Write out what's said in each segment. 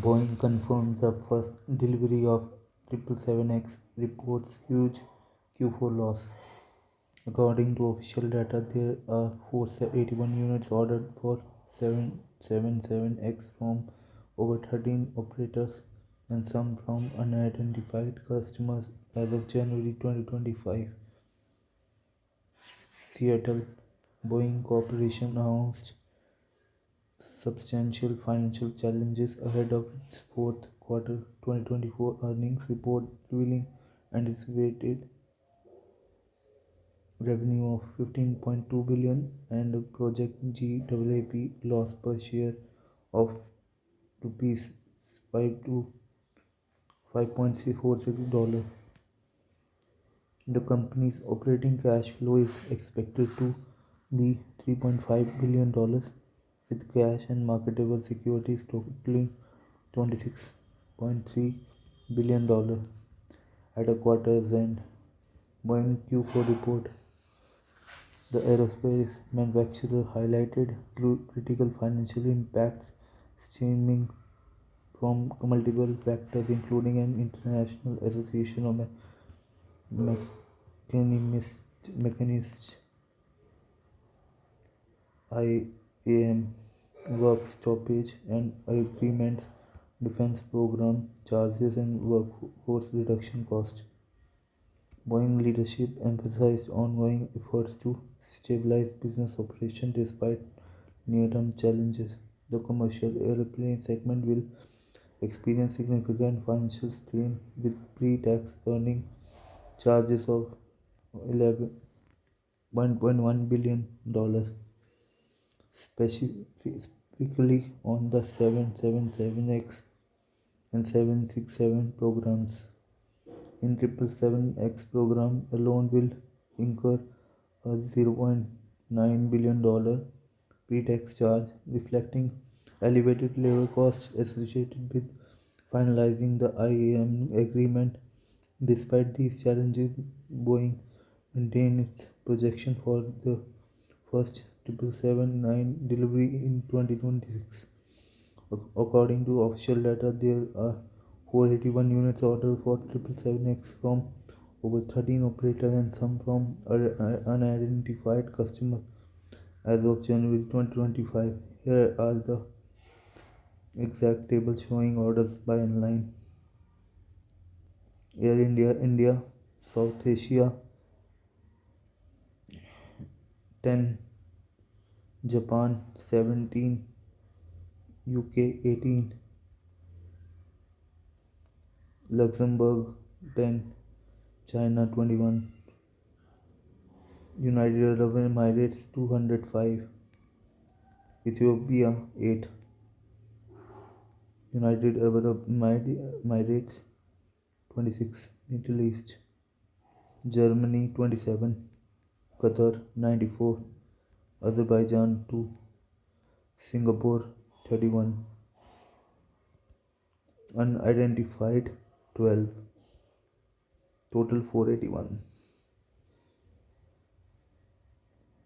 Boeing confirmed the first delivery of 777X, reports huge Q4 loss. According to official data, there are 481 units ordered for 777X from over 13 operators and some from unidentified customers as of January 2025. Seattle Boeing Corporation announced substantial financial challenges ahead of its fourth quarter 2024 earnings report, revealing anticipated revenue of 15.2 billion and a project GAAP loss per share of rupees 5 to $5.46. The company's operating cash flow is expected to be $3.5 billion, with cash and marketable securities totaling $26.3 billion at a quarter's end. Boeing Q4 report. The aerospace manufacturer highlighted critical financial impacts stemming from multiple factors, including an International Association of Mechanists IAM work stoppage and agreements, defense program charges, and workforce reduction costs. Boeing leadership emphasized ongoing efforts to stabilize business operations despite near-term challenges. The commercial airplane segment will experience significant financial strain with pre-tax earning charges of 1.1 billion dollars, specifically on the 777X and 767 programs. In 777X program alone will incur a $0.9 billion pre-tax charge, reflecting elevated labor costs associated with finalizing the IAM agreement. Despite these challenges, Boeing maintained its projection for the first 777-9 delivery in 2026. According to official data, there are 481 units ordered for 777X from over 13 operators and some from unidentified customers as of January 2025. Here are the exact table showing orders by airline. Air India, India, South Asia 10, Japan 17, UK 18, Luxembourg 10, China 21, United Arab Emirates 205, Ethiopia 8, United Arab Emirates 26, Middle East, Germany 27, Qatar 94, Azerbaijan 2, Singapore 31, unidentified 12, total 481.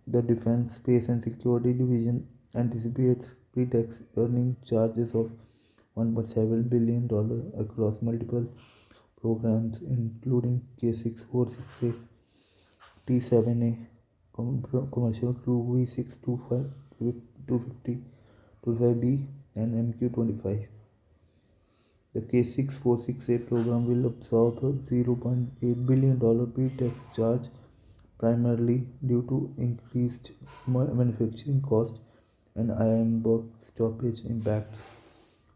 The Defense, Space and Security Division anticipates pre-tax earning charges of $1.7 billion across multiple programs, including K646A, T7A, Commercial Crew V625, 250, 25B, and MQ-25. The K646A program will absorb a $0.8 billion pre-tax charge, primarily due to increased manufacturing costs and IAM work stoppage impacts.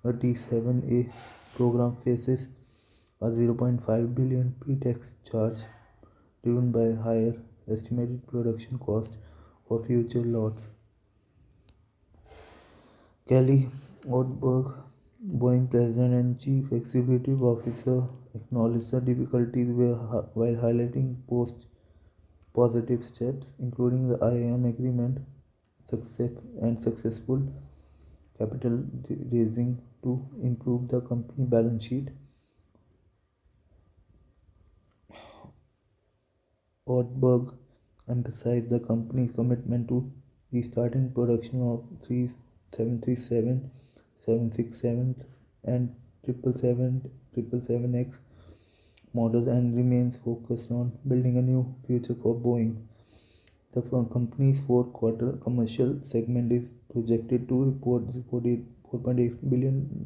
A T7A program faces a $0.5 billion pre-tax charge driven by higher estimated production cost for future lots. Kelly Ortberg, Boeing President and Chief Executive Officer, acknowledged the difficulties while highlighting positive steps, including the IAM agreement and successful capital raising to improve the company balance sheet. Ortberg emphasized the company's commitment to restarting production of 737, 767 and 777X models and remains focused on building a new future for Boeing. The company's fourth quarter commercial segment is projected to report $4.8 billion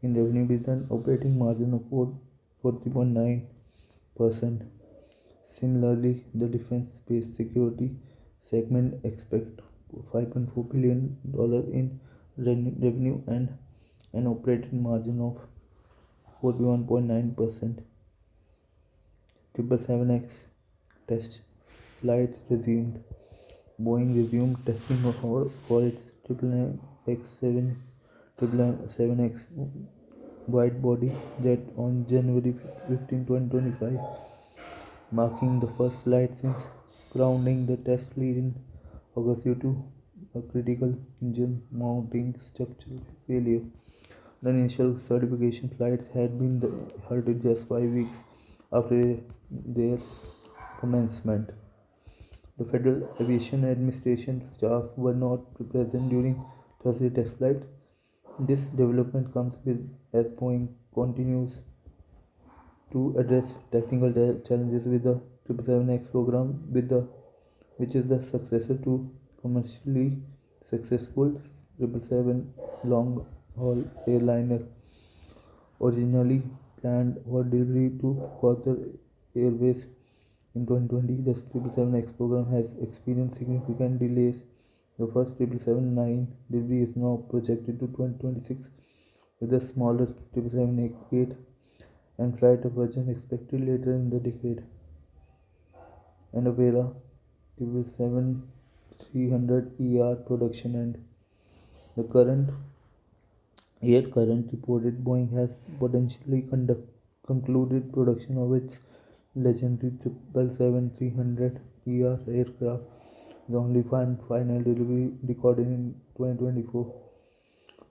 in revenue with an operating margin of 40.9%. Similarly, the defense space security segment expects $5.4 billion in revenue and an operating margin of 41.9%. 777X test flights resumed. Boeing resumed testing for its 777X wide-body jet on January 15, 2025, marking the first flight since grounding the test lead in August due to a critical engine mounting structural failure. The initial certification flights had been halted just 5 weeks after their commencement. The Federal Aviation Administration staff were not present during Thursday test flight. This development comes as Boeing continues to address technical challenges with the 777X program, which is the successor to commercially successful 777 long-haul airliner, originally planned for delivery to Qatar Airways in 2020. The 777X program has experienced significant delays. The first 777-9 delivery is now projected to 2026, with a smaller 777-8 and freighter version expected later in the decade. And Avera 777-300ER production end. The current reported Boeing has potentially concluded production of its legendary 777-300ER aircraft, the only final delivery recorded in 2024.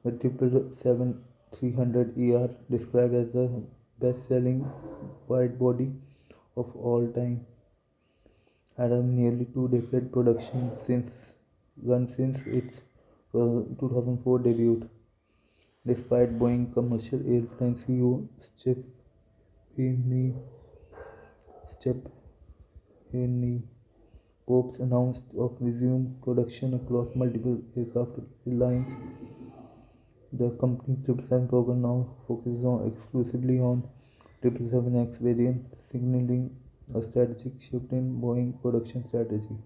The 777-300ER, described as the best-selling wide-body of all time, had a nearly two-decade production since its 2004 debut. Despite Boeing commercial airline CEO Stephen Pope's announced of resumed production across multiple aircraft lines, the company's 777 program now focuses exclusively on 777X variant, signaling a strategic shift in Boeing production strategy.